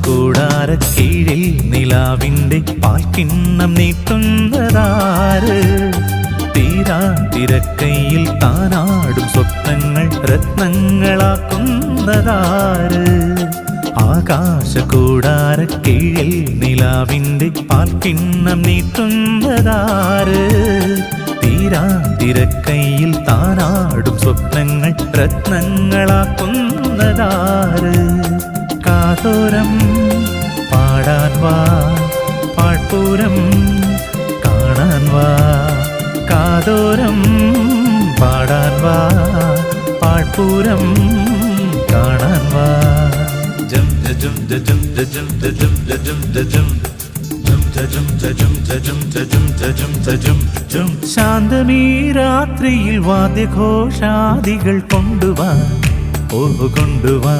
കൂടാരക്കീഴിൽ നിലാവിൻ്റെ പാൽക്കിണ്ണം നീട്ടുന്നതാര്? തീരാ തിരക്കൈയിൽ താനാടും സ്വപ്നങ്ങൾ രത്നങ്ങളാക്കുന്നതാര്? ആകാശകൂടാരക്കീഴിൽ നിലാവിൻ്റെ പാൽക്കിണ്ണം നീട്ടുന്നതാര്? തീരാ തിരക്കൈയിൽ താനാടും സ്വപ്നങ്ങൾ രത്നങ്ങളാക്കുന്നതാര്? കാതോരം പാടാൻ വാ, പാഴ്പൂരം കാണാൻ വാ. കാതോരം പാടാൻ വാ, പാഴ്പൂരം കാണാൻ വാ. ജം ജം ജം ജം ജം ജം ജം ശാന്തമീ രാത്രിയിൽ വാദ്യഘോഷാദികൾ കൊണ്ടുവാ, ഓ കൊണ്ടുവാ.